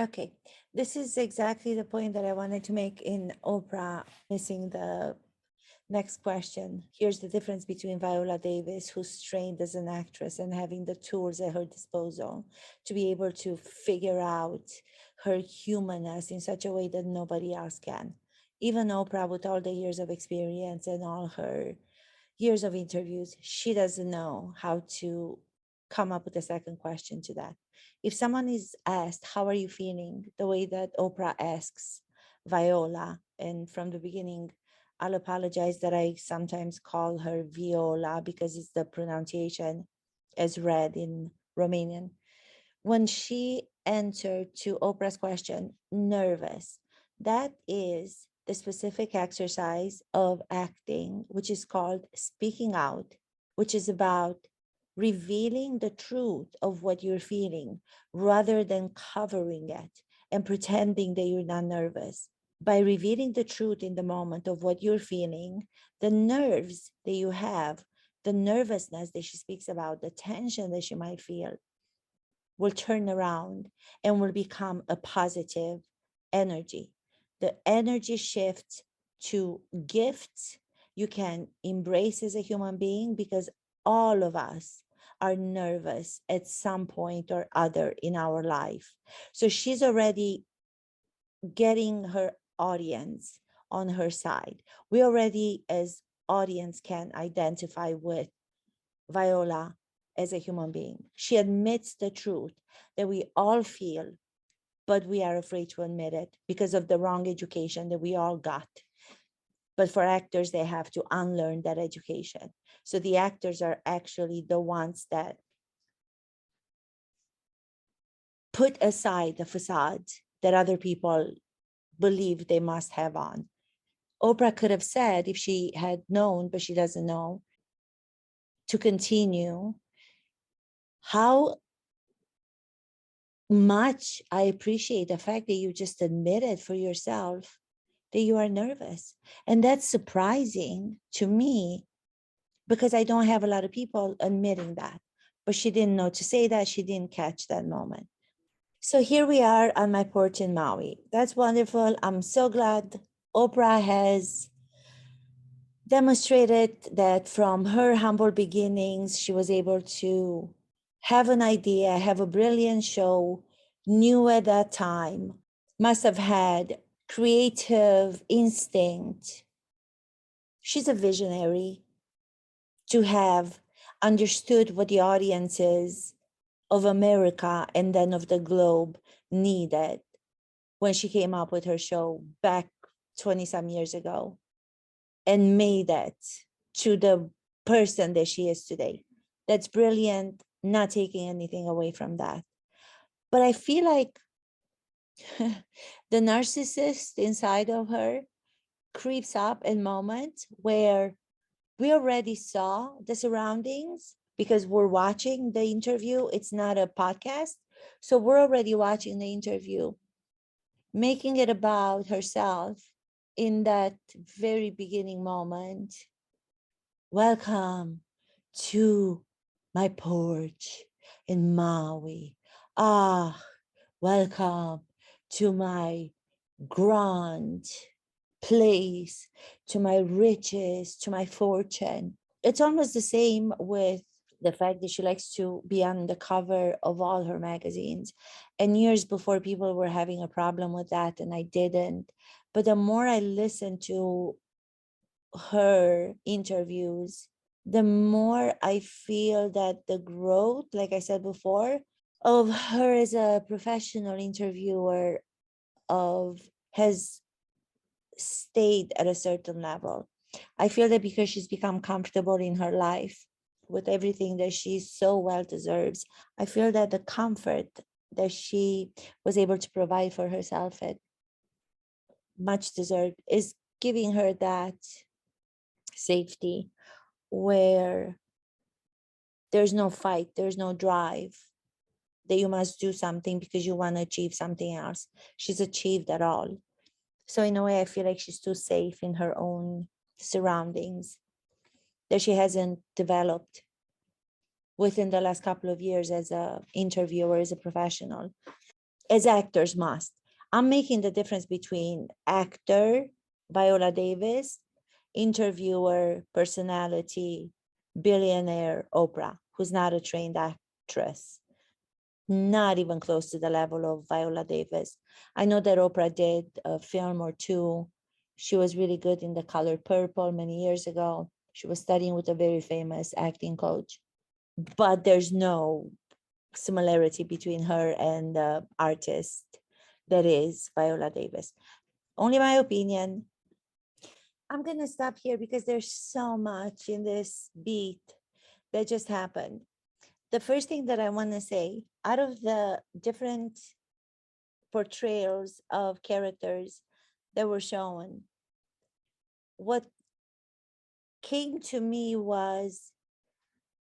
Okay, this is exactly the point that I wanted to make in Oprah, missing the next question. Here's the difference between Viola Davis, who's trained as an actress and having the tools at her disposal to be able to figure out her humanness in such a way that nobody else can. Even Oprah, with all the years of experience and all her years of interviews, she doesn't know how to come up with a second question to that. If someone is asked, how are you feeling? The way that Oprah asks Viola, and from the beginning, I'll apologize that I sometimes call her Viola because it's the pronunciation as read in Romanian. When she answered to Oprah's question, nervous, that is the specific exercise of acting, which is called speaking out, which is about revealing the truth of what you're feeling rather than covering it and pretending that you're not nervous. By revealing the truth in the moment of what you're feeling, the nerves that you have, the nervousness that she speaks about, the tension that she might feel, will turn around and will become a positive energy. The energy shifts to gifts you can embrace as a human being, because all of us are nervous at some point or other in our life. So she's already getting her audience on her side. We already, as audience, can identify with Viola as a human being. She admits the truth that we all feel, but we are afraid to admit it because of the wrong education that we all got. But for actors, they have to unlearn that education. So the actors are actually the ones that put aside the facade that other people believe they must have on. Oprah could have said, if she had known, but she doesn't know, to continue, how much I appreciate the fact that you just admitted for yourself that you are nervous. And that's surprising to me because I don't have a lot of people admitting that. But she didn't know to say that. She didn't catch that moment. So here we are on my porch in Maui. That's wonderful. I'm so glad Oprah has demonstrated that from her humble beginnings, she was able to have an idea, have a brilliant show, knew at that time, must have had creative instinct. She's a visionary to have understood what the audiences of America and then of the globe needed when she came up with her show back 20 some years ago, and made it to the person that she is today. That's brilliant, not taking anything away from that. But I feel like the narcissist inside of her creeps up in moments where we already saw the surroundings because we're watching the interview. It's not a podcast. So we're already watching the interview, making it about herself in that very beginning moment. Welcome to my porch in Maui. Ah, welcome to my grand place, to my riches, to my fortune. It's almost the same with the fact that she likes to be on the cover of all her magazines. And years before, people were having a problem with that, and I didn't. But the more I listened to her interviews, the more I feel that the growth, like I said before, of her as a professional interviewer of has stayed at a certain level. I feel that because she's become comfortable in her life with everything that she so well deserves, I feel that the comfort that she was able to provide for herself at much deserved is giving her that safety where there's no fight, there's no drive that you must do something because you want to achieve something else. She's achieved that all. So in a way, I feel like she's too safe in her own surroundings, that she hasn't developed within the last couple of years as a interviewer, as a professional. as actors must. I'm making the difference between actor, Viola Davis, interviewer, personality, billionaire, Oprah, who's not a trained actress, not even close to the level of Viola Davis. I know that Oprah did a film or two. She was really good in The Color Purple many years ago. She was studying with a very famous acting coach, but there's no similarity between her and the artist that is Viola Davis. Only my opinion. I'm going to stop here because there's so much in this beat that just happened. The first thing that I want to say, out of the different portrayals of characters that were shown, what came to me was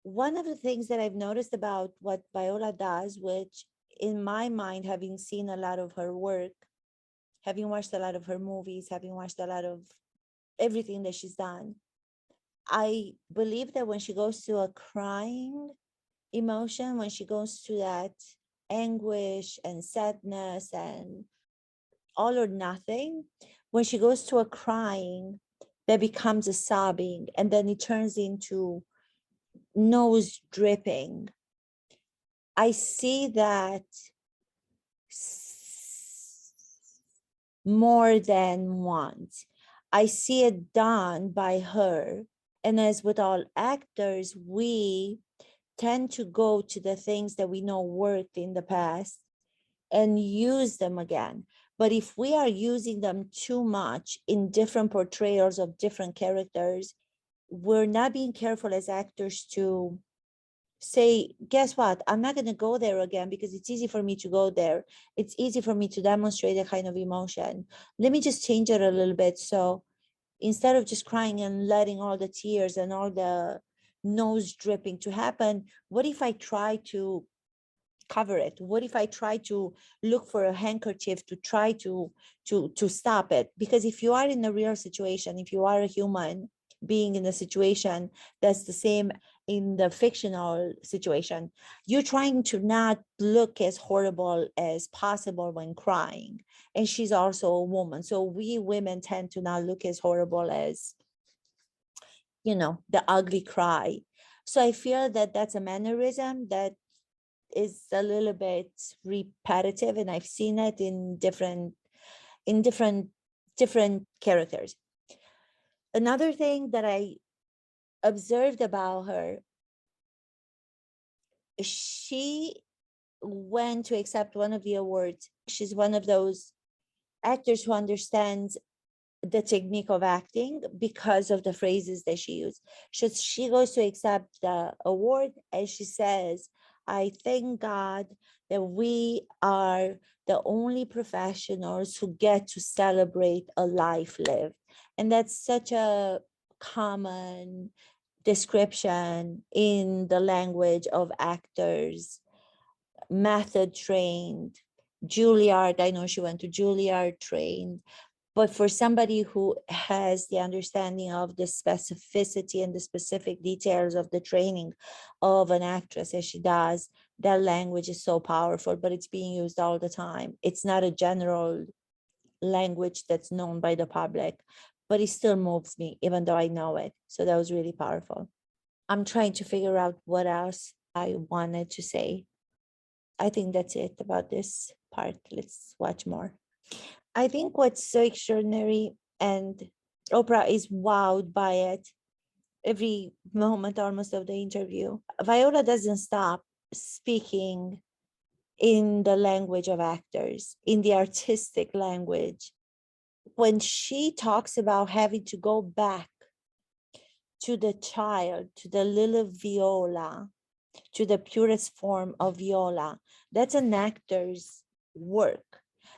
one of the things that I've noticed about what Viola does, which in my mind, having seen a lot of her work, having watched a lot of her movies, having watched a lot of everything that she's done, I believe that when she goes to a crying emotion, when she goes to that anguish and sadness and all or nothing, when she goes to a crying, that becomes a sobbing, and then it turns into nose dripping. I see that more than once. I see it done by her. And as with all actors, we tend to go to the things that we know worked in the past and use them again. But if we are using them too much in different portrayals of different characters, we're not being careful as actors to say, guess what? I'm not going to go there again because it's easy for me to go there. It's easy for me to demonstrate a kind of emotion. Let me just change it a little bit. So instead of just crying and letting all the tears and all the nose dripping to happen, what if I try to cover it? What if I try to look for a handkerchief to try to stop it? Because if you are in a real situation, if you are a human being in a situation that's the same in the fictional situation, you're trying to not look as horrible as possible when crying. And she's also a woman, so we women tend to not look as horrible as, you know, the ugly cry. So I feel that that's a mannerism that is a little bit repetitive, and I've seen it in different characters. Another thing that I observed about her, she went to accept one of the awards. She's one of those actors who understands the technique of acting because of the phrases that she used. She goes to accept the award and she says, I thank God that we are the only professionals who get to celebrate a life lived. And that's such a common description in the language of actors, method trained. Juilliard, I know she went to Juilliard trained, but for somebody who has the understanding of the specificity and the specific details of the training of an actress as she does, that language is so powerful, but it's being used all the time. It's not a general language that's known by the public, but it still moves me, even though I know it. So that was really powerful. I'm trying to figure out what else I wanted to say. I think that's it about this part. Let's watch more. I think what's so extraordinary, and Oprah is wowed by it every moment almost of the interview. Viola doesn't stop speaking in the language of actors, in the artistic language. When she talks about having to go back to the child, to the little Viola, to the purest form of Viola, that's an actor's work.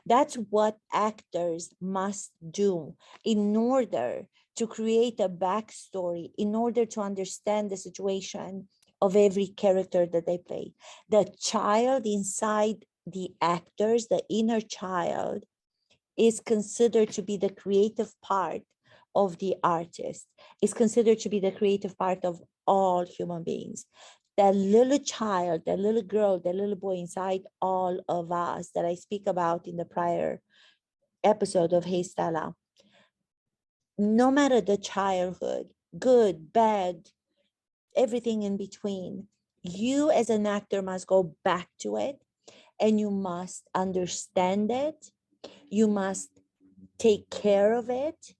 That's what actors must do in order to create a backstory, in order to understand the situation of every character that they play. The child inside the actors, the inner child, is considered to be the creative part of the artist, is considered to be the creative part of all human beings. that little child, that little girl, that little boy inside all of us that I speak about in the prior episode of Hey Stella, no matter the childhood, good, bad, everything in between, you as an actor must go back to it and you must understand it. You must take care of it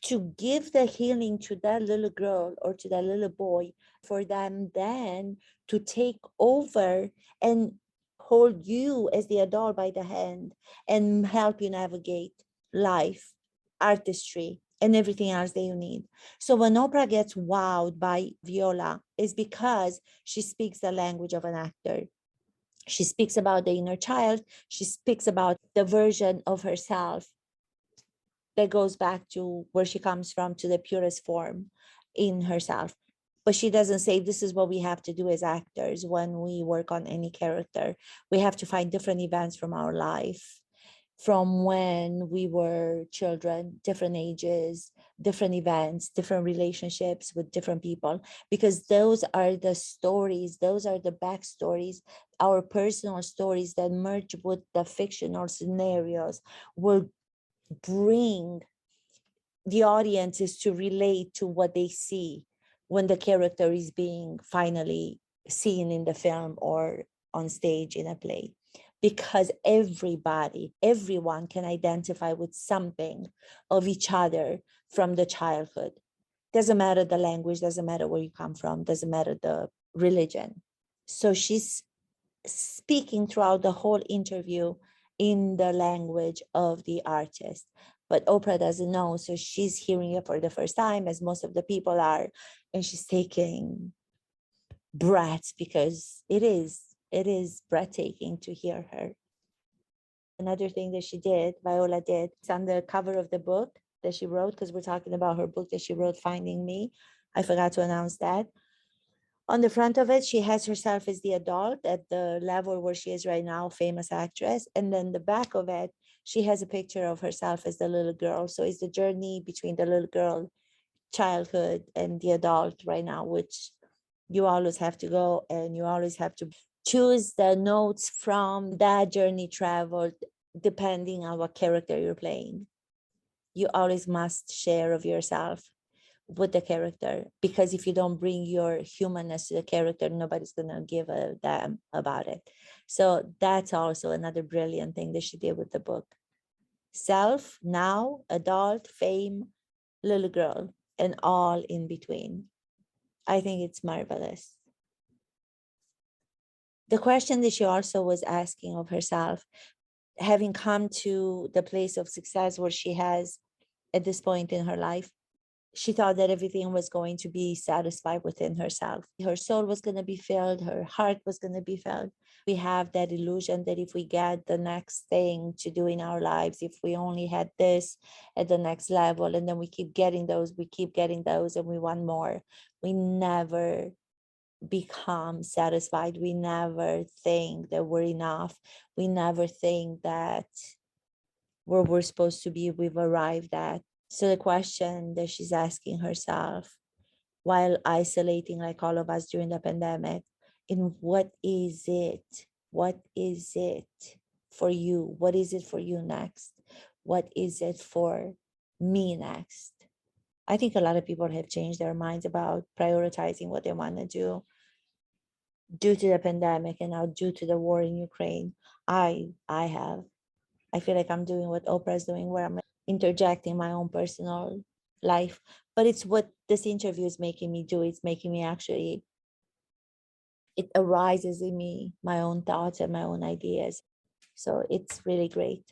to give the healing to that little girl or to that little boy, for them then to take over and hold you as the adult by the hand and help you navigate life, artistry, and everything else that you need. So when Oprah gets wowed by Viola, is because she speaks the language of an actor. She speaks about the inner child. She speaks about the version of herself that goes back to where she comes from, to the purest form in herself. But she doesn't say this is what we have to do as actors when we work on any character. We have to find different events from our life, from when we were children, different ages, different events, different relationships with different people, because those are the stories, those are the backstories, our personal stories that merge with the fictional scenarios will bring the audiences to relate to what they see when the character is being finally seen in the film or on stage in a play. Because everyone can identify with something of each other from the childhood. Doesn't matter the language, doesn't matter where you come from, doesn't matter the religion. So she's speaking throughout the whole interview in the language of the artist. But Oprah doesn't know, so she's hearing it for the first time, as most of the people are, and she's taking breaths because it is breathtaking to hear her. Another thing that Viola did, it's on the cover of the book that she wrote, because we're talking about her book that she wrote, Finding Me. I forgot to announce that. On the front of it, she has herself as the adult at the level where she is right now, famous actress. And then the back of it, she has a picture of herself as the little girl. So it's the journey between the little girl, childhood, and the adult right now, which you always have to go and you always have to choose the notes from that journey traveled, depending on what character you're playing. You always must share of yourself with the character, because if you don't bring your humanness to the character, nobody's gonna give a damn about it. So that's also another brilliant thing that she did with the book. Self, now, adult, fame, little girl, and all in between. I think it's marvelous. The question that she also was asking of herself, having come to the place of success where she has at this point in her life, she thought that everything was going to be satisfied within herself. Her soul was going to be filled. Her heart was going to be filled. We have that illusion that if we get the next thing to do in our lives, if we only had this at the next level, and then we keep getting those, and we want more, we never become satisfied. We never think that we're enough. We never think that where we're supposed to be, we've arrived at. So the question that she's asking herself while isolating, like all of us during the pandemic, in what is it? What is it for you? What is it for you next? What is it for me next? I think a lot of people have changed their minds about prioritizing what they want to do due to the pandemic and now due to the war in Ukraine. I have. I feel like I'm doing what Oprah is doing, where I'm interjecting my own personal life. But it's what this interview is making me do. It's making me actually, it arises in me, my own thoughts and my own ideas. So it's really great.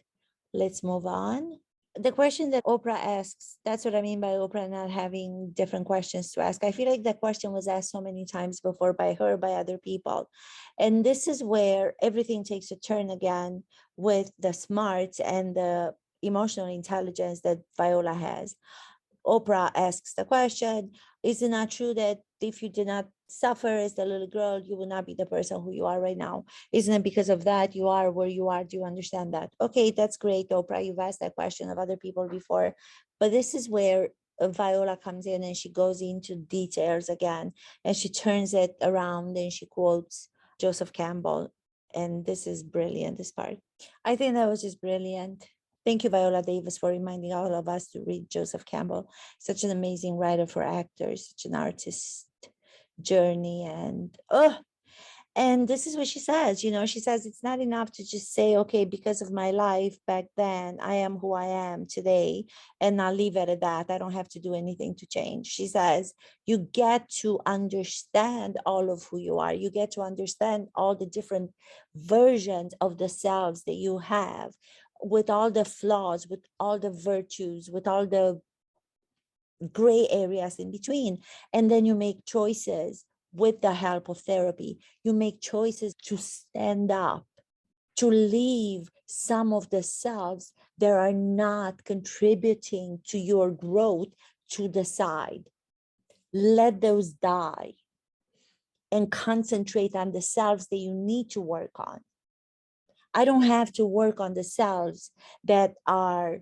Let's move on. The question that Oprah asks, that's what I mean by Oprah not having different questions to ask. I feel like that question was asked so many times before by her, by other people. And this is where everything takes a turn again with the smarts and the emotional intelligence that Viola has. Oprah asks the question, is it not true that if you did not suffer as a little girl, you will not be the person who you are right now? Isn't it because of that you are where you are? Do you understand that? Okay, that's great, Oprah. You've asked that question of other people before. But this is where Viola comes in and she goes into details again, and she turns it around and she quotes Joseph Campbell. And this is brilliant, this part. I think that was just brilliant. Thank you, Viola Davis, for reminding all of us to read Joseph Campbell. Such an amazing writer for actors, such an artist journey. And this is what she says, she says, it's not enough to just say, okay, because of my life back then, I am who I am today, and I'll leave it at that. I don't have to do anything to change. She says, you get to understand all of who you are. You get to understand all the different versions of the selves that you have, with all the flaws, with all the virtues, with all the gray areas in between. And then you make choices with the help of therapy. You make choices to stand up, to leave some of the selves that are not contributing to your growth to the side. Let those die and concentrate on the selves that you need to work on. I don't have to work on the selves that are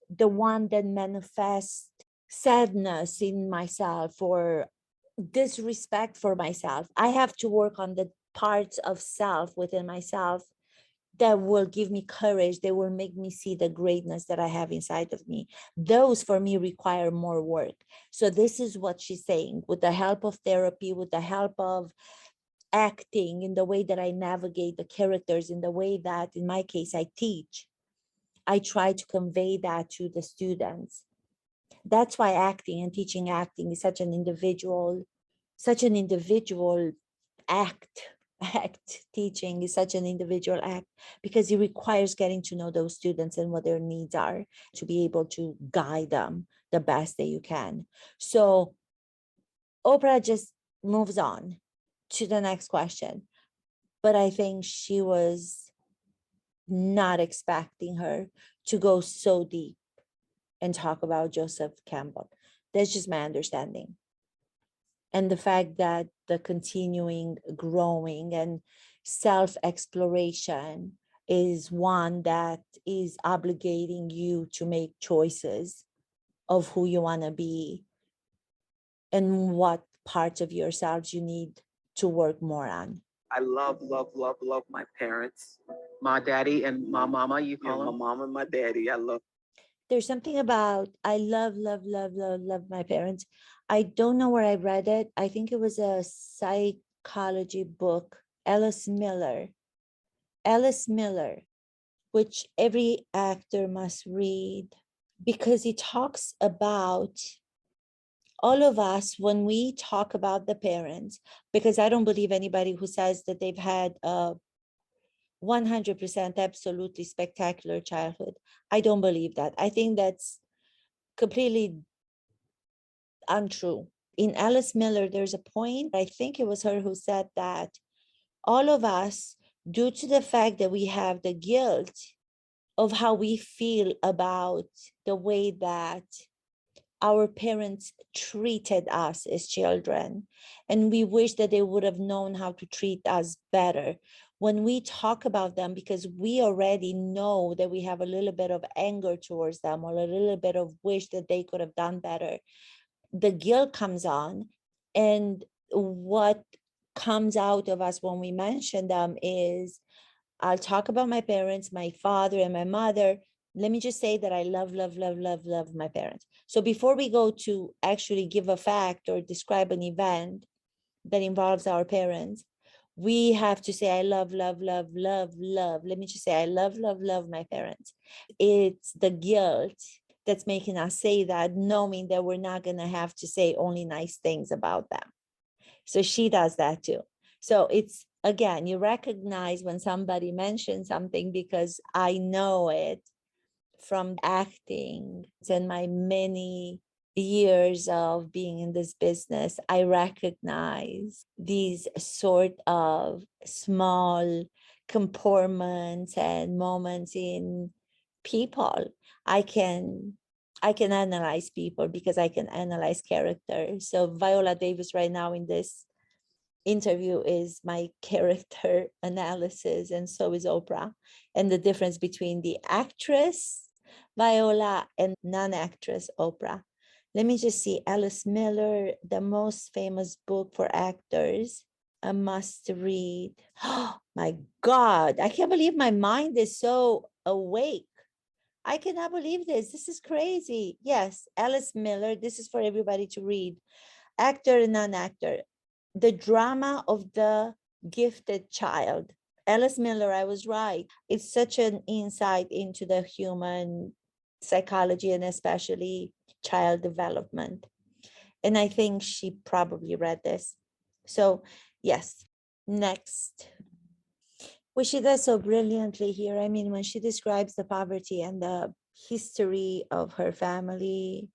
the one that manifest sadness in myself or disrespect for myself. I have to work on the parts of self within myself that will give me courage, that will make me see the greatness that I have inside of me. Those for me require more work. So this is what she's saying, with the help of therapy, with the help of acting, in the way that I navigate the characters, in the way that, in my case, I teach, I try to convey that to the students. That's why acting and teaching acting is such an individual act. Teaching is such an individual act, because it requires getting to know those students and what their needs are, to be able to guide them the best that you can. So Oprah just moves on to the next question, but I think she was not expecting her to go so deep and talk about Joseph Campbell. That's just my understanding. And the fact that the continuing growing and self-exploration is one that is obligating you to make choices of who you want to be and what parts of yourselves you need to work more on. I love, love, love, love my parents. My daddy and my mama, you call them? My mom and my daddy. I love. There's something about, I love, love, love, love, love my parents. I don't know where I read it. I think it was a psychology book, Alice Miller, which every actor must read, because he talks about all of us when we talk about the parents, because I don't believe anybody who says that they've had a 100% absolutely spectacular childhood. I don't believe that. I think that's completely untrue. In Alice Miller, there's a point, I think it was her who said that all of us, due to the fact that we have the guilt of how we feel about the way that our parents treated us as children, and we wish that they would have known how to treat us better. When we talk about them, because we already know that we have a little bit of anger towards them or a little bit of wish that they could have done better, the guilt comes on. And what comes out of us when we mention them is, I'll talk about my parents, my father and my mother. Let me just say that I love, love, love, love, love my parents. So before we go to actually give a fact or describe an event that involves our parents, we have to say, I love, love, love, love, love. Let me just say, I love, love, love my parents. It's the guilt that's making us say that, knowing that we're not going to have to say only nice things about them. So she does that too. So it's, again, you recognize when somebody mentions something, because I know it from acting and my many years of being in this business. I recognize these sort of small comportments and moments in people. I can analyze people because I can analyze character. So Viola Davis right now in this interview is my character analysis, and so is Oprah. And the difference between the actress Viola and non-actress Oprah. Let me just see. Alice Miller, the most famous book for actors, a must read. Oh my God. I can't believe my mind is so awake. I cannot believe this. This is crazy. Yes, Alice Miller. This is for everybody to read. Actor and non-actor. The drama of the gifted child. Alice Miller, I was right. It's such an insight into the human psychology and especially child development. And I think she probably read this. So, yes. Next. Well, she does so brilliantly here. I mean, when she describes the poverty and the history of her family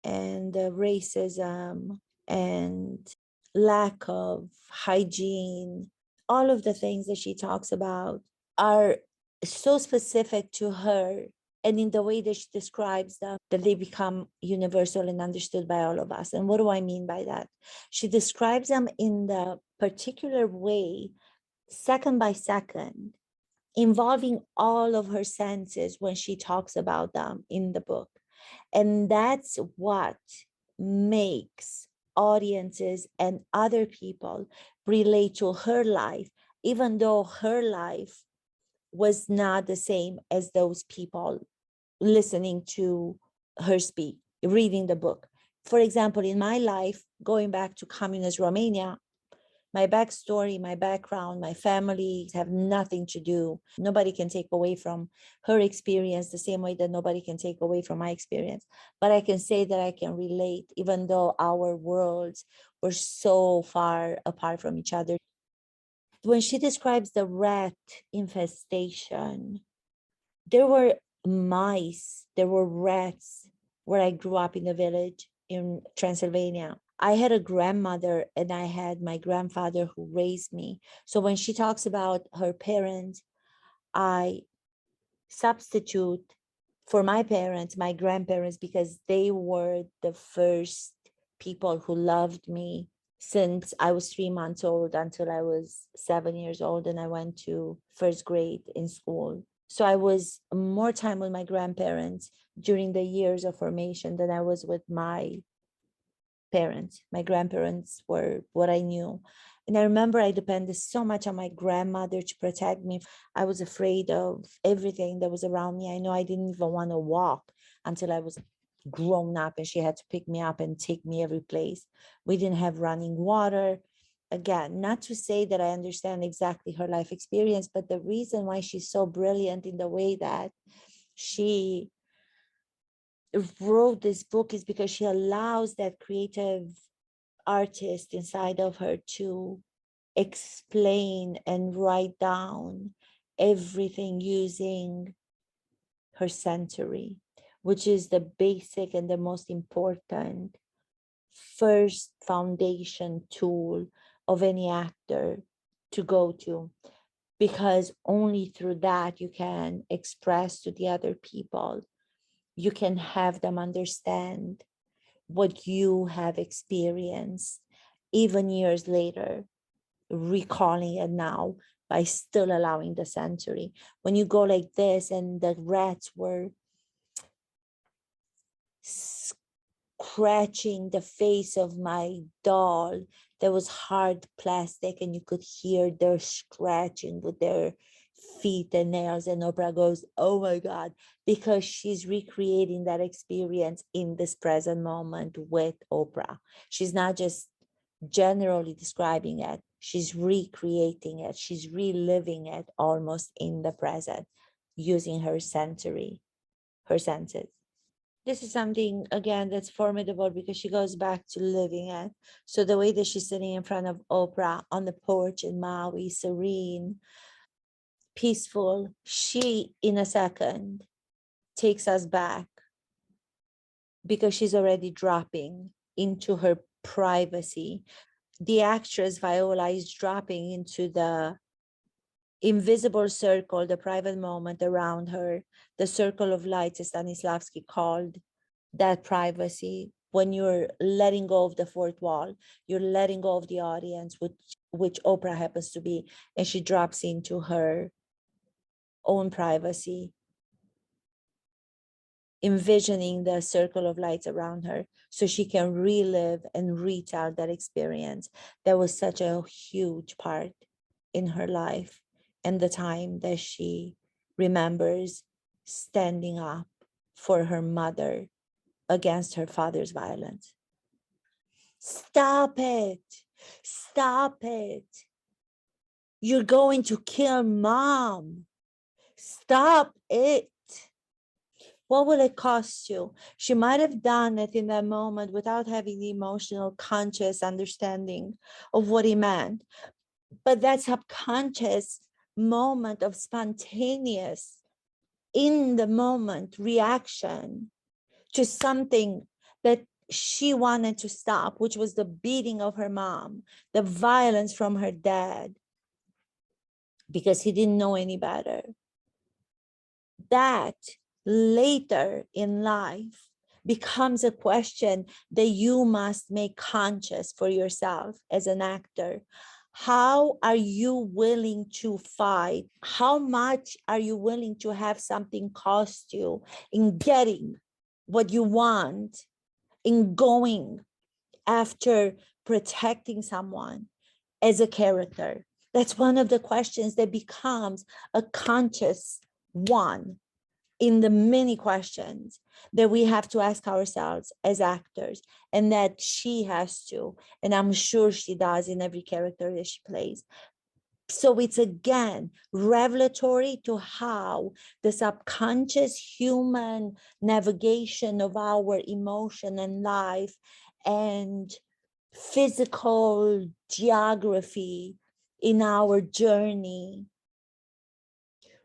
and the racism and lack of hygiene, all of the things that she talks about are so specific to her, and in the way that she describes them, that they become universal and understood by all of us. And what do I mean by that? She describes them in the particular way, second by second, involving all of her senses when she talks about them in the book. And that's what makes audiences and other people relate to her life, even though her life was not the same as those people listening to her speak, reading the book. For example, in my life, going back to communist Romania, my backstory, my background, my family have nothing to do. Nobody can take away from her experience the same way that nobody can take away from my experience. But I can say that I can relate, even though our worlds were so far apart from each other. When she describes the rat infestation, there were mice, there were rats where I grew up in the village in Transylvania. I had a grandmother and I had my grandfather who raised me. So when she talks about her parents, I substitute for my parents, my grandparents, because they were the first people who loved me since I was 3 months old until I was 7 years old and I went to first grade in school. So I was more time with my grandparents during the years of formation than I was with my parents. My grandparents were what I knew. And I remember I depended so much on my grandmother to protect me. I was afraid of everything that was around me. I know I didn't even want to walk until I was grown up and she had to pick me up and take me every place. We didn't have running water. Again, not to say that I understand exactly her life experience, but the reason why she's so brilliant in the way that she wrote this book is because she allows that creative artist inside of her to explain and write down everything using her sensory, which is the basic and the most important first foundation tool of any actor to go to, because only through that you can express to the other people, you can have them understand what you have experienced even years later, recalling it now by still allowing the sensory. When you go like this and the rats were scratching the face of my doll that was hard plastic and you could hear their scratching with their feet and nails, and Oprah goes, oh my God, because she's recreating that experience in this present moment with Oprah. She's not just generally describing it, she's recreating it, she's reliving it almost in the present using her sensory, her senses. This is something, again, that's formidable because she goes back to living it. So the way that she's sitting in front of Oprah on the porch in Maui, serene, peaceful, she in a second takes us back because she's already dropping into her privacy. The actress Viola is dropping into the invisible circle, the private moment around her, the circle of lights, as Stanislavsky called that privacy. When you're letting go of the fourth wall, you're letting go of the audience, which Oprah happens to be, and she drops into her own privacy. envisioning the circle of lights around her so she can relive and retell that experience. That was such a huge part in her life, and the time that she remembers standing up for her mother against her father's violence. Stop it. Stop it. You're going to kill mom. Stop it. What will it cost you? She might have done it in that moment without having the emotional, conscious understanding of what he meant. But that subconscious moment of spontaneous, in the moment reaction to something that she wanted to stop, which was the beating of her mom, the violence from her dad, because he didn't know any better. That later in life becomes a question that you must make conscious for yourself as an actor. How are you willing to fight? How much are you willing to have something cost you in getting what you want, in going after protecting someone as a character? That's one of the questions that becomes a conscious one in the many questions that we have to ask ourselves as actors, and that she has to, and I'm sure she does in every character that she plays. So it's again revelatory to how the subconscious human navigation of our emotion and life and physical geography in our journey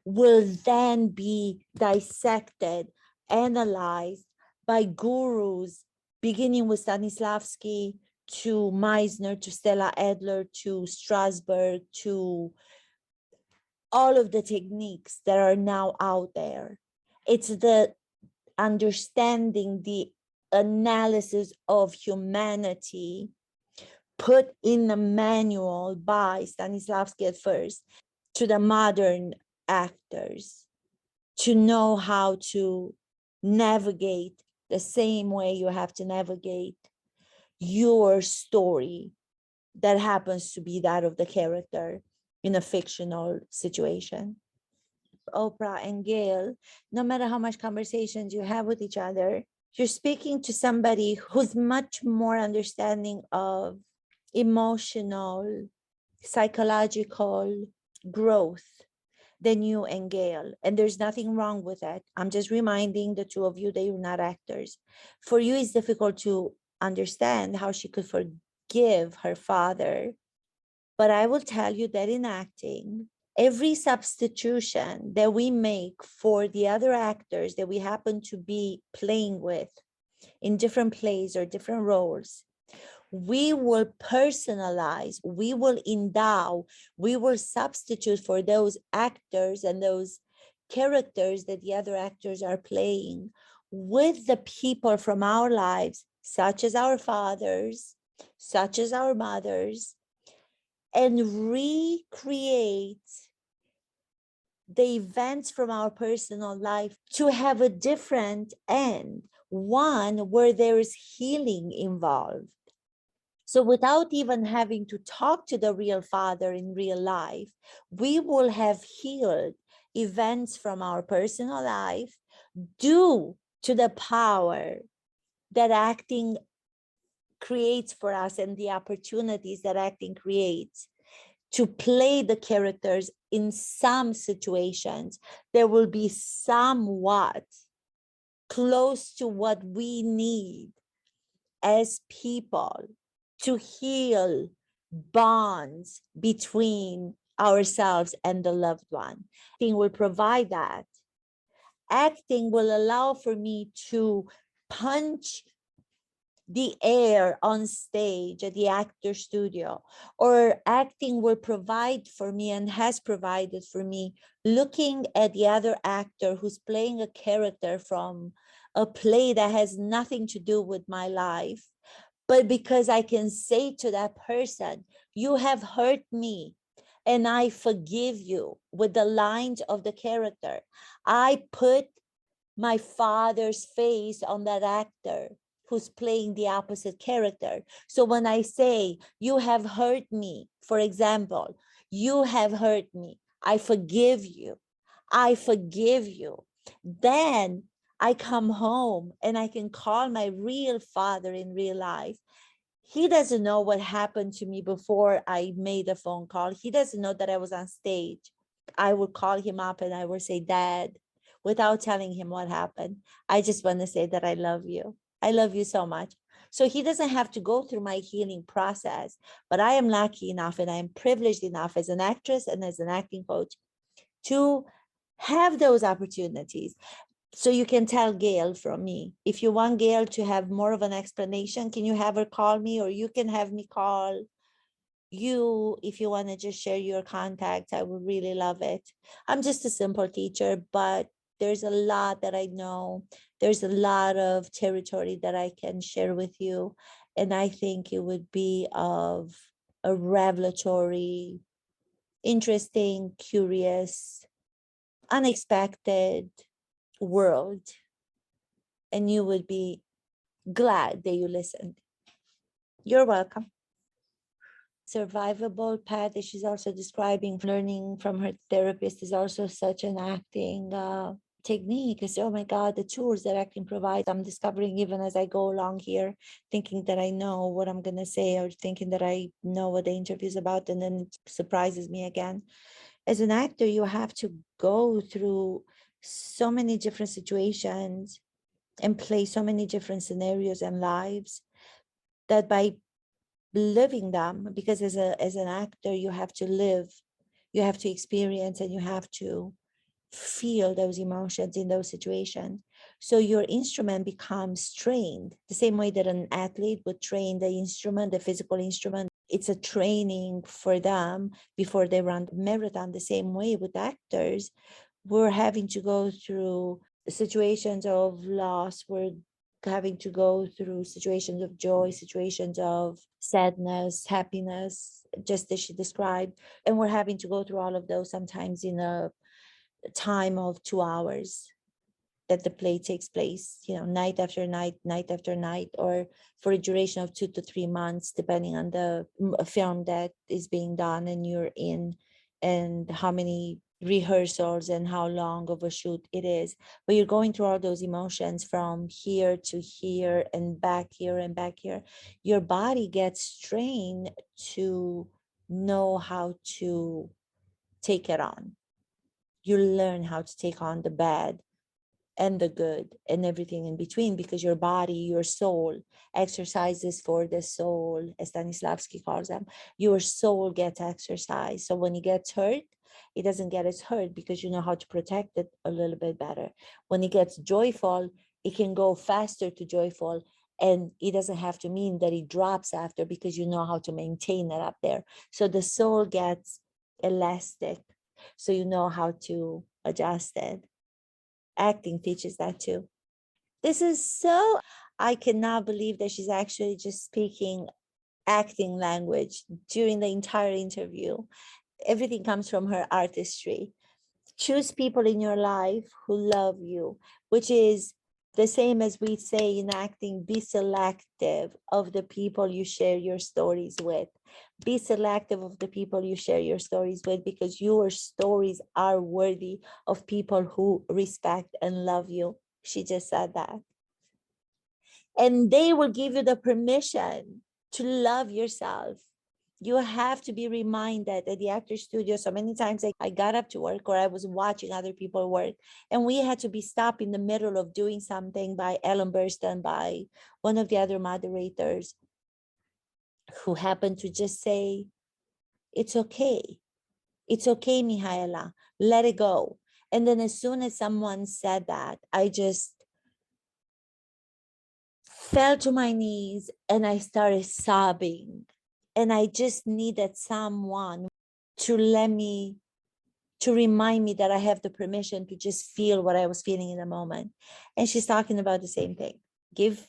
will then be dissected, analyzed by gurus, beginning with Stanislavsky to Meisner to Stella Adler to Strasberg to all of the techniques that are now out there. It's the understanding, the analysis of humanity put in a manual by Stanislavsky at first to the modern actors to know how to navigate the same way you have to navigate your story that happens to be that of the character in a fictional situation. Oprah and Gail, no matter how much conversations you have with each other, you're speaking to somebody who's much more understanding of emotional, psychological growth than you and Gail. And there's nothing wrong with that. I'm just reminding the two of you that you're not actors. For you, it's difficult to understand how she could forgive her father. But I will tell you that in acting, every substitution that we make for the other actors that we happen to be playing with in different plays or different roles, we will personalize, we will endow, we will substitute for those actors and those characters that the other actors are playing with the people from our lives, such as our fathers, such as our mothers, and recreate the events from our personal life to have a different end, one where there is healing involved. So without even having to talk to the real father in real life, we will have healed events from our personal life due to the power that acting creates for us and the opportunities that acting creates to play the characters in some situations. There will be somewhat close to what we need as people to heal bonds between ourselves and the loved one. Acting will provide that. Acting will allow for me to punch the air on stage at the actor studio, or acting will provide for me and has provided for me looking at the other actor who's playing a character from a play that has nothing to do with my life, but because I can say to that person, you have hurt me and I forgive you with the lines of the character. I put my father's face on that actor who's playing the opposite character. So when I say, you have hurt me, for example, you have hurt me, I forgive you, I forgive you. Then I come home and I can call my real father in real life. He doesn't know what happened to me before I made a phone call. He doesn't know that I was on stage. I would call him up and I would say, Dad, without telling him what happened. I just want to say that I love you. I love you so much. So he doesn't have to go through my healing process. But I am lucky enough and I am privileged enough as an actress and as an acting coach to have those opportunities. So you can tell Gail from me. If you want Gail to have more of an explanation, can you have her call me, or you can have me call you if you want to just share your contact? I would really love it. I'm just a simple teacher, but there's a lot that I know. There's a lot of territory that I can share with you. And I think it would be of a revelatory, interesting, curious, unexpected world. And you would be glad that you listened. You're welcome. Survivable path that she's also describing, learning from her therapist, is also such an acting technique. It's, oh my God, the tools that acting provides, I'm discovering even as I go along here, thinking that I know what I'm going to say or thinking that I know what the interview is about, and then it surprises me again. As an actor, you have to go through so many different situations and play so many different scenarios and lives that by living them, because as an actor you have to live, you have to experience, and you have to feel those emotions in those situations. So your instrument becomes trained the same way that an athlete would train the instrument, the physical instrument. It's a training for them before they run the marathon. The same way with actors, we're having to go through situations of loss, we're having to go through situations of joy, situations of sadness, happiness, just as she described. And we're having to go through all of those sometimes in a time of 2 hours that the play takes place, night after night, night after night, or for a duration of 2 to 3 months, depending on the film that is being done and you're in, and how many rehearsals and how long of a shoot it is. But you're going through all those emotions from here to here and back here and back here. Your body gets trained to know how to take it on. You learn how to take on the bad and the good and everything in between, because your body, your soul, exercises for the soul, as Stanislavsky calls them. Your soul gets exercise. So when it gets hurt, it doesn't get as hurt because you know how to protect it a little bit better. When it gets joyful, it can go faster to joyful, and it doesn't have to mean that it drops after, because you know how to maintain it up there. So the soul gets elastic, so you know how to adjust it. Acting teaches that too. This is so, I cannot believe that she's actually just speaking acting language during the entire interview. Everything comes from her artistry. Choose people in your life who love you, which is the same as we say in acting, be selective of the people you share your stories with. Be selective of the people you share your stories with, because your stories are worthy of people who respect and love you. She just said that. And they will give you the permission to love yourself. You have to be reminded at the actor studio. So many times I got up to work, or I was watching other people work, and we had to be stopped in the middle of doing something by Ellen Burstyn, by one of the other moderators, who happened to just say, it's okay. It's okay, Mihaela. Let it go. And then as soon as someone said that, I just fell to my knees and I started sobbing. And I just needed someone to remind me that I have the permission to just feel what I was feeling in the moment. And she's talking about the same thing. Give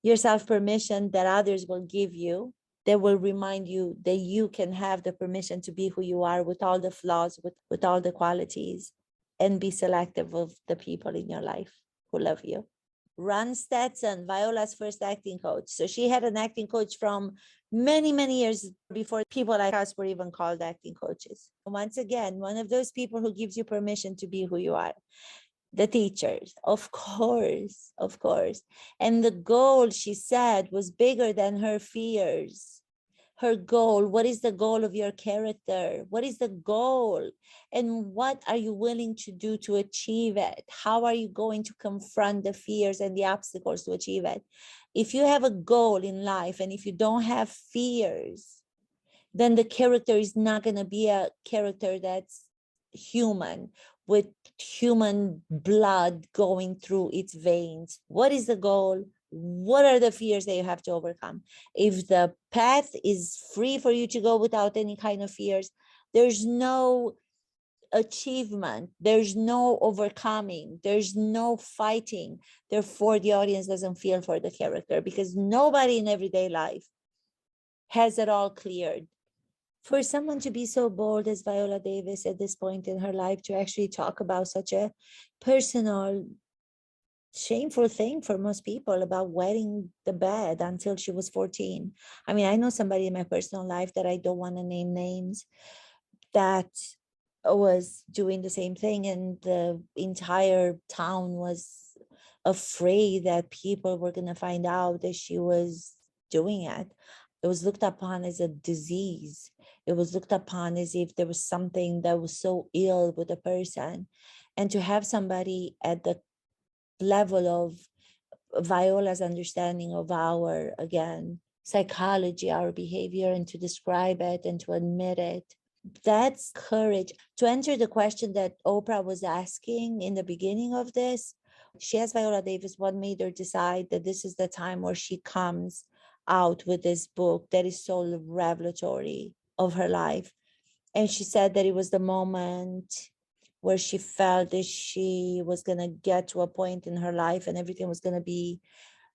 yourself permission that others will give you, that will remind you that you can have the permission to be who you are, with all the flaws, with all the qualities, and be selective of the people in your life. who love you. Ron Stetson, Viola's first acting coach. So she had an acting coach from many, many years before people like us were even called acting coaches. Once again, one of those people who gives you permission to be who you are. The teachers, of course, of course. And the goal, she said, was bigger than her fears. Her goal, what is the goal of your character? What is the goal? And what are you willing to do to achieve it? How are you going to confront the fears and the obstacles to achieve it? If you have a goal in life and if you don't have fears, then the character is not going to be a character that's human, with human blood going through its veins. What is the goal? What are the fears that you have to overcome? If the path is free for you to go without any kind of fears, there's no achievement, there's no overcoming, there's no fighting. Therefore, the audience doesn't feel for the character, because nobody in everyday life has it all cleared. For someone to be so bold as Viola Davis at this point in her life, to actually talk about such a personal, shameful thing for most people about wetting the bed until she was 14. I mean, I know somebody in my personal life that I don't want to name names that was doing the same thing, and the entire town was afraid that people were going to find out that she was doing it. It was looked upon as a disease. It was looked upon as if there was something that was so ill with a person. And to have somebody at the level of Viola's understanding of our, again, psychology, our behavior, and to describe it and to admit it, that's courage. To answer the question that Oprah was asking in the beginning of this, she asked Viola Davis what made her decide that this is the time where she comes out with this book that is so revelatory of her life. And she said that it was the moment where she felt that she was going to get to a point in her life and everything was going to be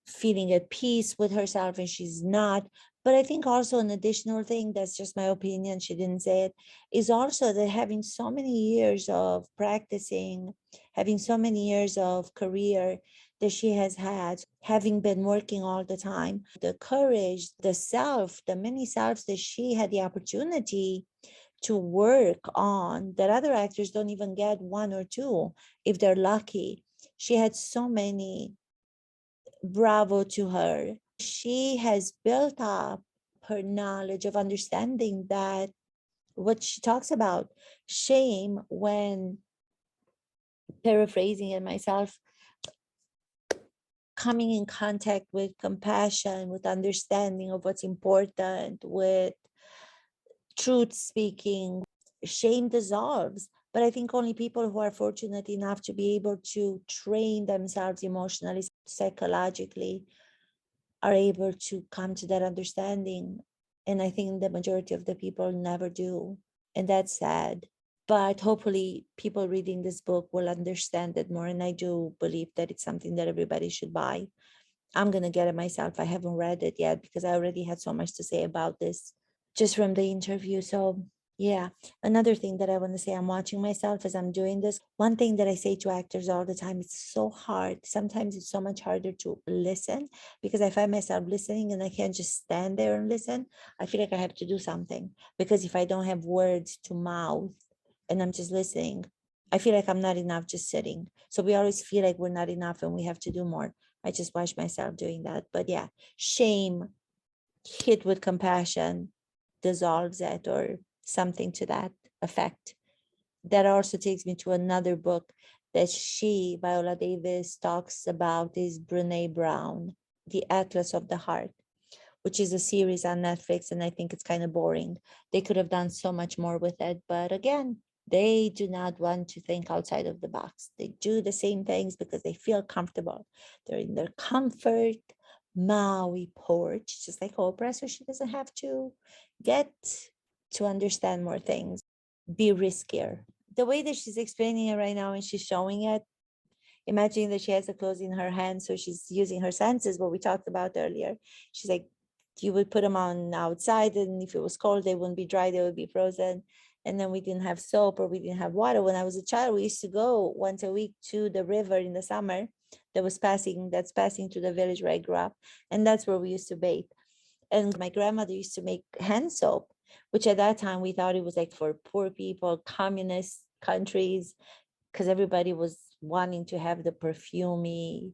feeling at peace with herself, and she's not. But I think also an additional thing, that's just my opinion, she didn't say it, is also that having so many years of practicing, having so many years of career that she has had, having been working all the time, the courage, the self, the many selves that she had the opportunity to work on, that other actors don't even get one or two if they're lucky. She had so many. Bravo to her. She has built up her knowledge of understanding that what she talks about, shame, when paraphrasing it myself, coming in contact with compassion, with understanding of what's important, with truth speaking, shame dissolves. But I think only people who are fortunate enough to be able to train themselves emotionally, psychologically, are able to come to that understanding. And I think the majority of the people never do. And that's sad. But hopefully people reading this book will understand it more. And I do believe that it's something that everybody should buy. I'm going to get it myself. I haven't read it yet because I already had so much to say about this just from the interview. So yeah, another thing that I want to say, I'm watching myself as I'm doing this. One thing that I say to actors all the time, it's so hard. Sometimes it's so much harder to listen, because I find myself listening and I can't just stand there and listen. I feel like I have to do something, because if I don't have words to mouth and I'm just listening, I feel like I'm not enough just sitting. So we always feel like we're not enough and we have to do more. I just watch myself doing that. But yeah, shame hit with compassion dissolves it, or something to that effect. That also takes me to another book that she, Viola Davis, talks about, is Brene Brown, The Atlas of the Heart, which is a series on Netflix, and I think it's kind of boring. They could have done so much more with it, but again, they do not want to think outside of the box. They do the same things because they feel comfortable. They're in their comfort Maui porch, just like Oprah, so she doesn't have to get to understand more things, be riskier. The way that she's explaining it right now and she's showing it, imagine that she has the clothes in her hand, so she's using her senses, what we talked about earlier. She's like, you would put them on outside, and if it was cold, they wouldn't be dry, they would be frozen. And then we didn't have soap or we didn't have water. When I was a child, we used to go once a week to the river in the summer that's passing to the village where I grew up. And that's where we used to bathe. And my grandmother used to make hand soap, which at that time we thought it was like for poor people, communist countries, because everybody was wanting to have the perfumey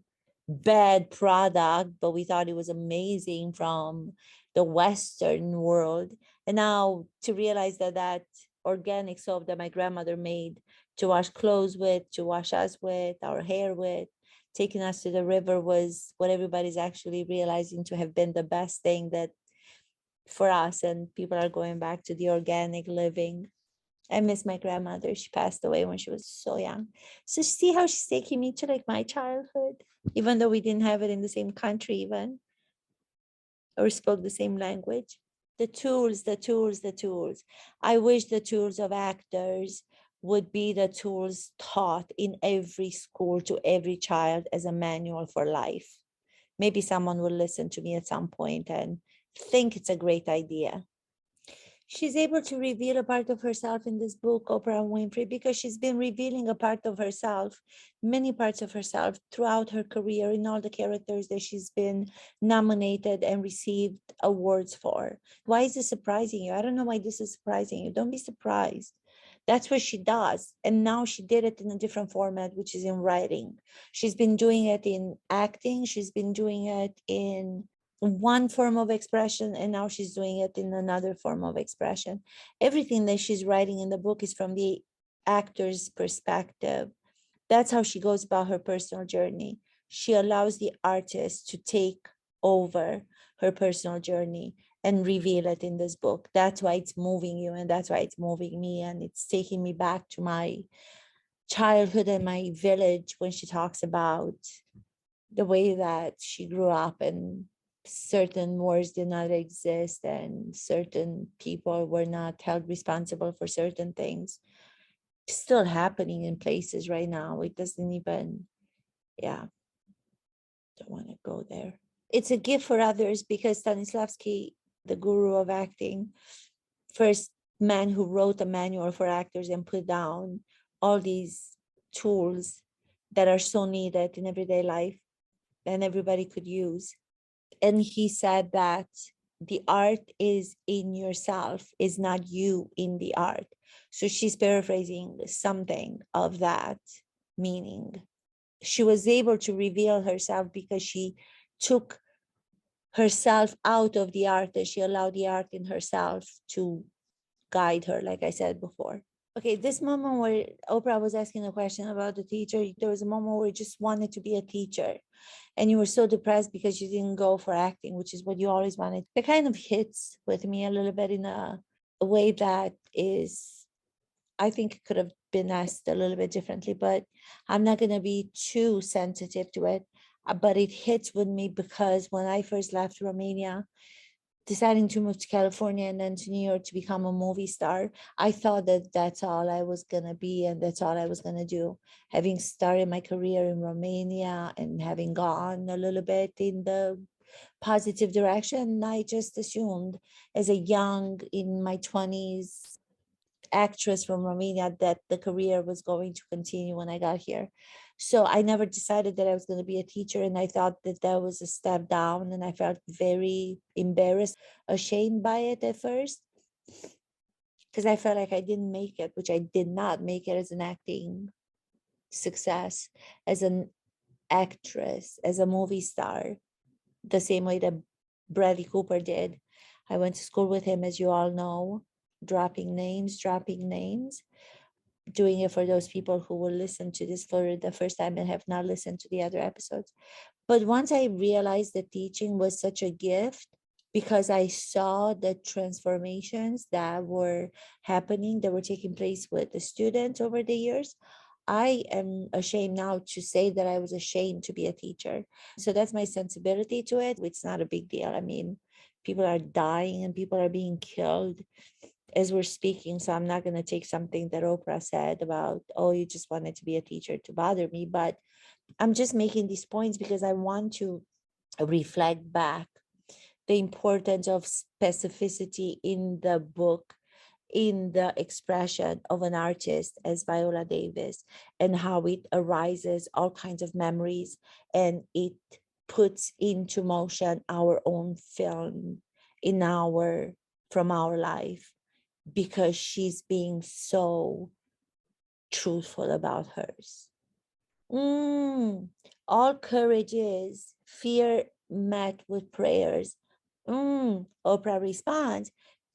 bad product, but we thought it was amazing from the Western world. And now to realize that that organic soap that my grandmother made to wash clothes with, to wash us with, our hair with, taking us to the river was what everybody's actually realizing to have been the best thing that for us. And people are going back to the organic living. I miss my grandmother. She passed away when she was so young. So see how she's taking me to like my childhood, even though we didn't have it in the same country even, or spoke the same language. The tools. I wish the tools of actors would be the tools taught in every school to every child as a manual for life. Maybe someone will listen to me at some point and think it's a great idea. She's able to reveal a part of herself in this book, Oprah Winfrey, because she's been revealing a part of herself, many parts of herself throughout her career in all the characters that she's been nominated and received awards for. Why is this surprising you? I don't know why this is surprising you. Don't be surprised. That's what she does. And now she did it in a different format, which is in writing. She's been doing it in acting. She's been doing it in one form of expression, and now she's doing it in another form of expression. Everything that she's writing in the book is from the actor's perspective. That's how she goes about her personal journey. She allows the artist to take over her personal journey and reveal it in this book. That's why it's moving you, and that's why it's moving me, and it's taking me back to my childhood and my village when she talks about the way that she grew up and certain wars did not exist and certain people were not held responsible for certain things. It's still happening in places right now. It doesn't even, yeah, don't want to go there. It's a gift for others because Stanislavsky, the guru of acting, first man who wrote a manual for actors and put down all these tools that are so needed in everyday life and everybody could use. And he said that the art is in yourself, is not you in the art. So she's paraphrasing something of that meaning. She was able to reveal herself because she took herself out of the art and she allowed the art in herself to guide her, like I said before. Okay, this moment where Oprah was asking a question about the teacher, there was a moment where you just wanted to be a teacher and you were so depressed because you didn't go for acting, which is what you always wanted. That kind of hits with me a little bit in a way that is, I think it could have been asked a little bit differently, but I'm not going to be too sensitive to it. But it hits with me because when I first left Romania, deciding to move to California and then to New York to become a movie star, I thought that that's all I was going to be and that's all I was going to do. Having started my career in Romania and having gone a little bit in the positive direction, I just assumed as a young, in my 20s, actress from Romania that the career was going to continue when I got here. So I never decided that I was going to be a teacher. And I thought that that was a step down. And I felt very embarrassed, ashamed by it at first, because I felt like I didn't make it, which I did not make it as an acting success, as an actress, as a movie star, the same way that Bradley Cooper did. I went to school with him, as you all know, dropping names, doing it for those people who will listen to this for the first time and have not listened to the other episodes. But once I realized that teaching was such a gift, because I saw the transformations that were happening, that were taking place with the students over the years, I am ashamed now to say that I was ashamed to be a teacher. So that's my sensibility to it. It's not a big deal. I mean, people are dying and people are being killed as we're speaking. So I'm not going to take something that Oprah said about, oh, you just wanted to be a teacher to bother me. But I'm just making these points because I want to reflect back the importance of specificity in the book, in the expression of an artist as Viola Davis, and how it arises all kinds of memories, and it puts into motion our own film from our life, because she's being so truthful about hers. All courage is fear met with prayers. Oprah responds,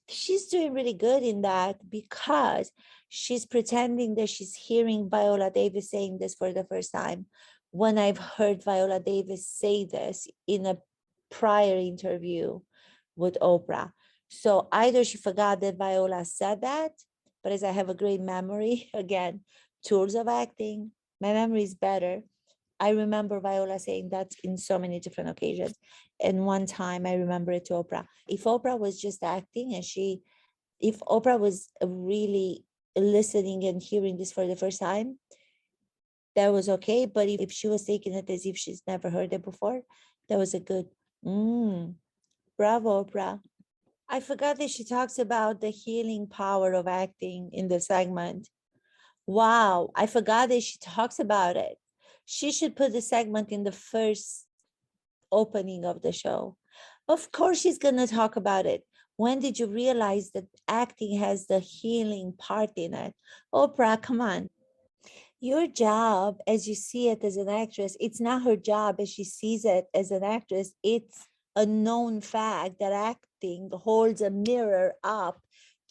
she's doing really good in that, because she's pretending that she's hearing Viola Davis saying this for the first time, when I've heard Viola Davis say this in a prior interview with Oprah. So either she forgot that Viola said that, but as I have a great memory, again, tools of acting, my memory is better. I remember Viola saying that in so many different occasions. And one time I remember it to Oprah. If Oprah was just acting, and if Oprah was really listening and hearing this for the first time, that was okay. But if she was taking it as if she's never heard it before, that was a good, bravo, Oprah. I forgot that she talks about the healing power of acting in the segment. Wow, I forgot that she talks about it. She should put the segment in the first opening of the show. Of course, she's going to talk about it. When did you realize that acting has the healing part in it? Oprah, come on. Your job, as you see it as an actress, it's not her job as she sees it as an actress. It's a known fact that acting holds a mirror up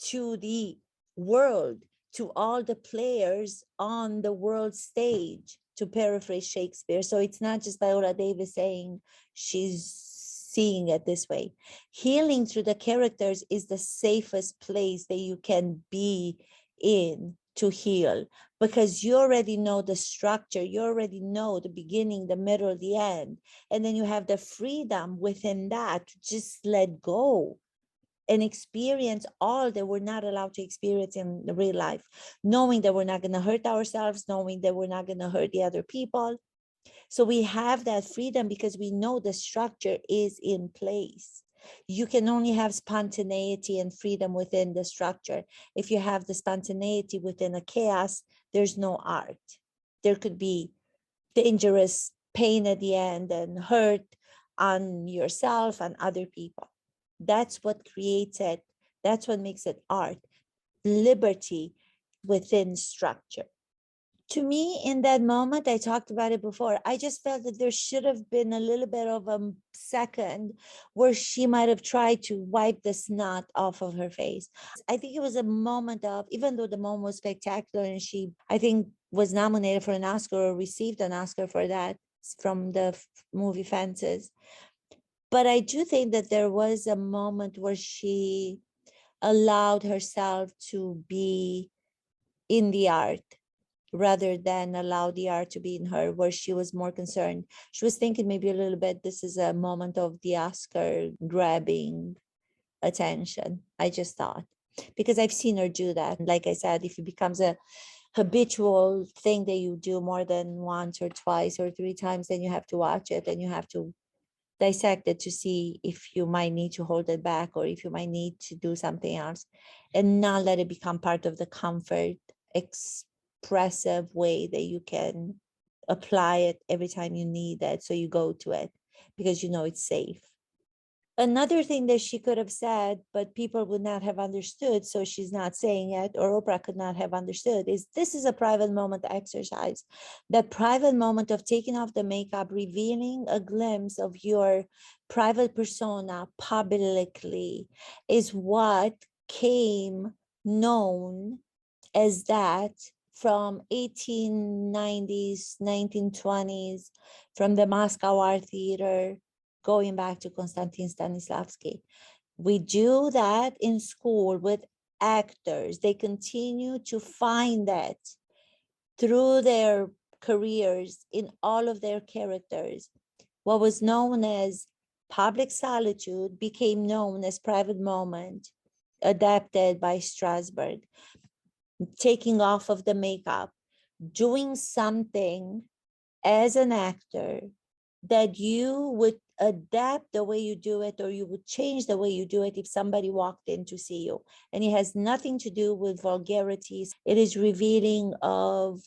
to the world, to all the players on the world stage, to paraphrase Shakespeare. So it's not just Viola Davis saying she's seeing it this way. Healing through the characters is the safest place that you can be in to heal, because you already know the structure, you already know the beginning, the middle, the end, and then you have the freedom within that to just let go and experience all that we're not allowed to experience in the real life, knowing that we're not going to hurt ourselves, knowing that we're not going to hurt the other people. So we have that freedom because we know the structure is in place. You can only have spontaneity and freedom within the structure. If you have the spontaneity within a chaos, there's no art. There could be dangerous pain at the end and hurt on yourself and other people. That's what creates it. That's what makes it art. Liberty within structure. To me, in that moment, I talked about it before, I just felt that there should have been a little bit of a second where she might have tried to wipe the snot off of her face. I think it was a moment of, even though the moment was spectacular and she, I think, was nominated for an Oscar or received an Oscar for that from the movie Fences. But I do think that there was a moment where she allowed herself to be in the art, rather than allow the art to be in her, where she was more concerned. She was thinking maybe a little bit, this is a moment of the Oscar grabbing attention. I just thought, because I've seen her do that. Like I said, if it becomes a habitual thing that you do more than once or twice or three times, then you have to watch it and you have to dissect it to see if you might need to hold it back or if you might need to do something else, and not let it become part of the comfort expressive way that you can apply it every time you need it. So you go to it because you know it's safe. Another thing that she could have said, but people would not have understood, so she's not saying it, or Oprah could not have understood, is this is a private moment exercise. That private moment of taking off the makeup, revealing a glimpse of your private persona publicly, is what came known as that from 1890s, 1920s, from the Moscow Art Theater, going back to Konstantin Stanislavsky. We do that in school with actors. They continue to find that through their careers in all of their characters. What was known as public solitude became known as private moment, adapted by Strasberg. Taking off of the makeup, doing something as an actor that you would adapt the way you do it, or you would change the way you do it if somebody walked in to see you. And it has nothing to do with vulgarities. It is revealing of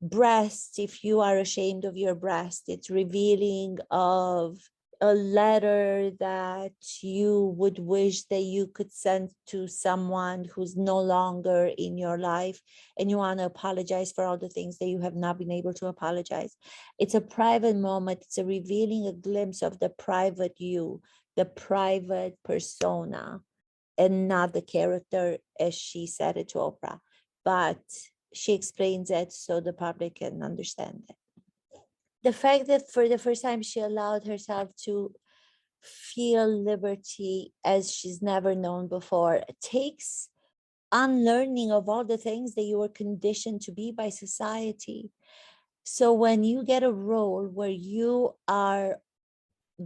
breasts if you are ashamed of your breast. It's revealing of a letter that you would wish that you could send to someone who's no longer in your life, and you want to apologize for all the things that you have not been able to apologize. It's a private moment. It's a revealing a glimpse of the private you, the private persona, and not the character as she said it to Oprah. But she explains it so the public can understand it. The fact that for the first time she allowed herself to feel liberty as she's never known before takes unlearning of all the things that you were conditioned to be by society. So when you get a role where you are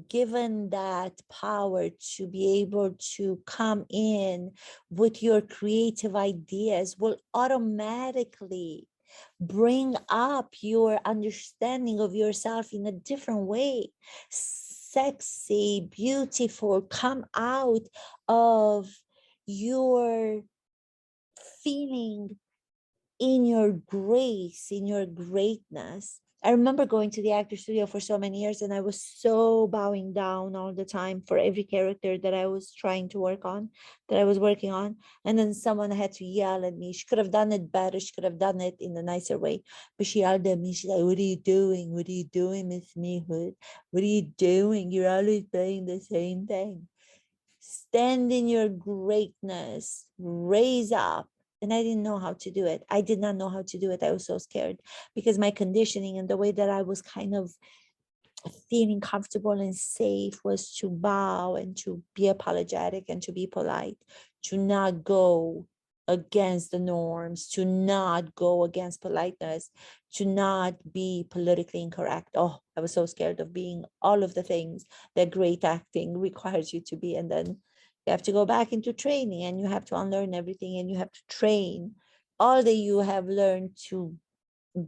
given that power to be able to come in with your creative ideas, will automatically bring up your understanding of yourself in a different way. Sexy, beautiful, come out of your feeling in your grace, in your greatness. I remember going to the actor studio for so many years, and I was so bowing down all the time for every character that I was trying to work on, that I was working on. And then someone had to yell at me. She could have done it better. She could have done it in a nicer way. But she yelled at me. She's like, "What are you doing? What are you doing, Miss Mehood? What are you doing? You're always playing the same thing. Stand in your greatness, raise up." And I didn't know how to do it. I did not know how to do it. I was so scared because my conditioning and the way that I was kind of feeling comfortable and safe was to bow and to be apologetic and to be polite, to not go against the norms, to not go against politeness, to not be politically incorrect. Oh, I was so scared of being all of the things that great acting requires you to be. And then you have to go back into training, and you have to unlearn everything, and you have to train all that you have learned to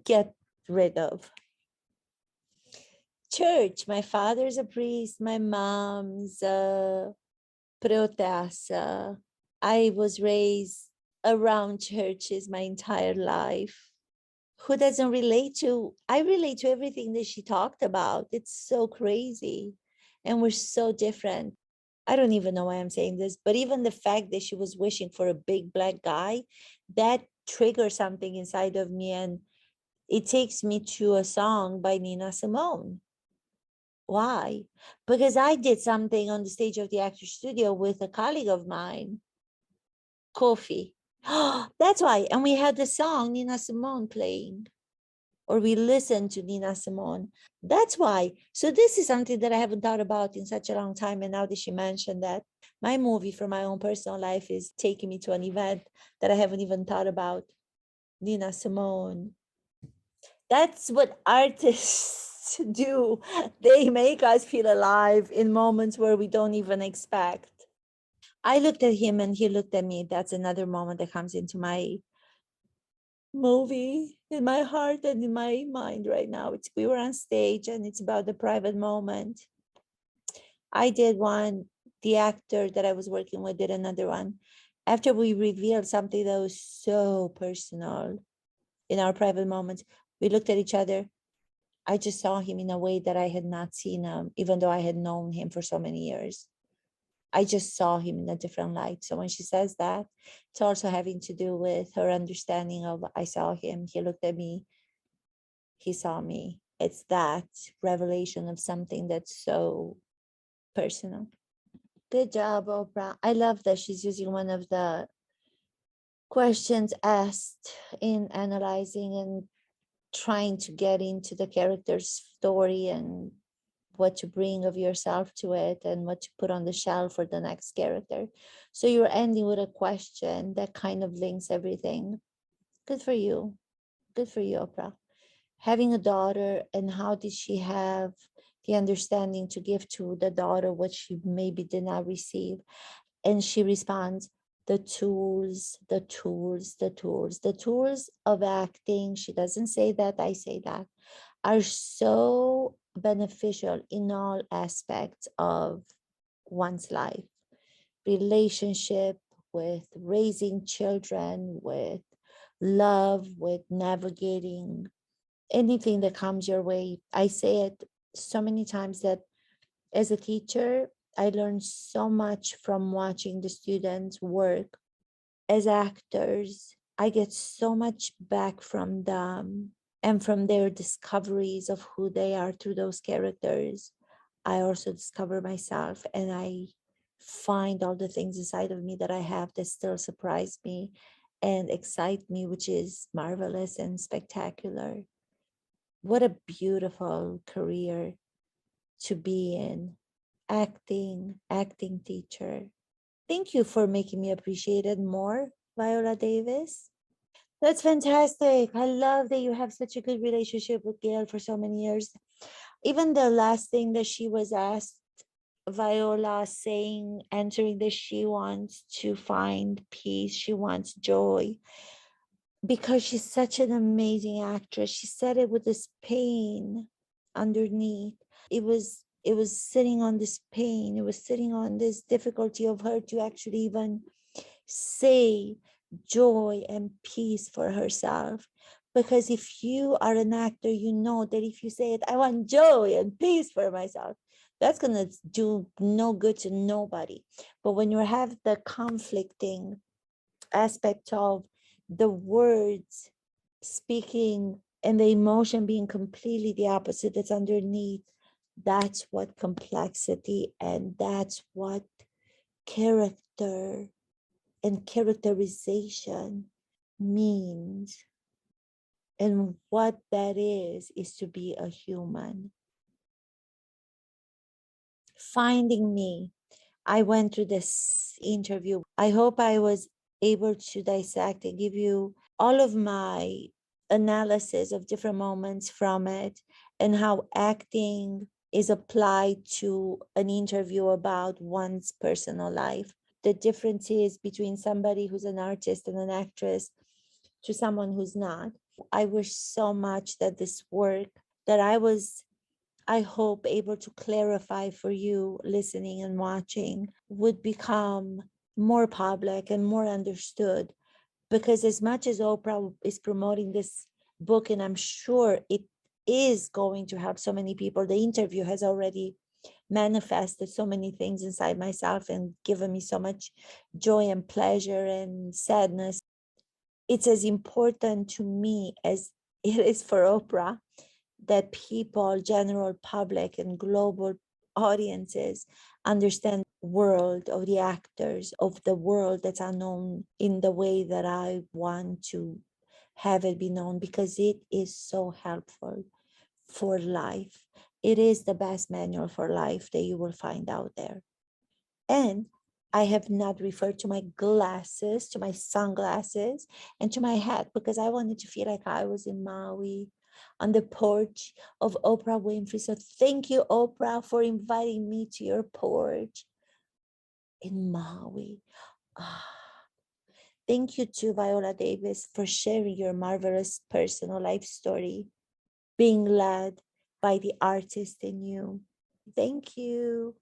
get rid of. Church. My father's a priest. My mom's a protasa. I was raised around churches my entire life. Who doesn't relate to? I relate to everything that she talked about. It's so crazy. And we're so different. I don't even know why I'm saying this, but even the fact that she was wishing for a big black guy, that triggers something inside of me. And it takes me to a song by Nina Simone. Why? Because I did something on the stage of the Actors Studio with a colleague of mine, Kofi. That's why. And we had the song Nina Simone playing, or we listened to Nina Simone. That's why. So this is something that I haven't thought about in such a long time. And now that she mentioned that, my movie for my own personal life is taking me to an event that I haven't even thought about. Nina Simone. That's what artists do. They make us feel alive in moments where we don't even expect. I looked at him and he looked at me. That's another moment that comes into my movie, in my heart and in my mind right now. We were on stage and it's about the private moment. I did one. The actor that I was working with did another one. After we revealed something that was so personal in our private moments, we looked at each other. I just saw him in a way that I had not seen him, even though I had known him for so many years. I just saw him in a different light. So when she says that, it's also having to do with her understanding of I saw him, he looked at me, he saw me. It's that revelation of something that's so personal. Good job, Oprah. I love that she's using one of the questions asked in analyzing and trying to get into the character's story and what to bring of yourself to it and what to put on the shelf for the next character. So you're ending with a question that kind of links everything. Good for you. Good for you, Oprah. Having a daughter, and how did she have the understanding to give to the daughter what she maybe did not receive? And she responds, the tools, the tools, the tools, the tools of acting. She doesn't say that, I say that, are so beneficial in all aspects of one's life, relationship, with raising children, with love, with navigating anything that comes your way. I say it so many times that as a teacher, I learned so much from watching the students work. As actors, I get so much back from them and from their discoveries of who they are through those characters. I also discover myself, and I find all the things inside of me that I have that still surprise me and excite me, which is marvelous and spectacular. What a beautiful career to be in. Acting teacher. Thank you for making me appreciate it more, Viola Davis. That's fantastic. I love that you have such a good relationship with Gail for so many years. Even the last thing that she was asked, Viola saying, answering that she wants to find peace, she wants joy, because she's such an amazing actress. She said it with this pain underneath. It was sitting on this pain. It was sitting on this difficulty of her to actually even say joy and peace for herself. Because if you are an actor, you know that if you say it, I want joy and peace for myself, that's going to do no good to nobody. But when you have the conflicting aspect of the words speaking and the emotion being completely the opposite that's underneath, that's what complexity and that's what character and characterization means. And what that is to be a human. Finding me, I went through this interview. I hope I was able to dissect and give you all of my analysis of different moments from it and how acting is applied to an interview about one's personal life. The difference is between somebody who's an artist and an actress to someone who's not. I wish so much that this work that I hope, able to clarify for you listening and watching would become more public and more understood. Because as much as Oprah is promoting this book, and I'm sure it is going to help so many people, the interview has already manifested so many things inside myself and given me so much joy and pleasure and sadness. It's as important to me as it is for Oprah that people, general public and global audiences understand the world of the actors, of the world that's unknown in the way that I want to have it be known, because it is so helpful for life. It is the best manual for life that you will find out there. And I have not referred to my glasses, to my sunglasses, and to my hat, because I wanted to feel like I was in Maui on the porch of Oprah Winfrey. So thank you, Oprah, for inviting me to your porch in Maui. Thank you to Viola Davis for sharing your marvelous personal life story, being led by the artist in you. Thank you.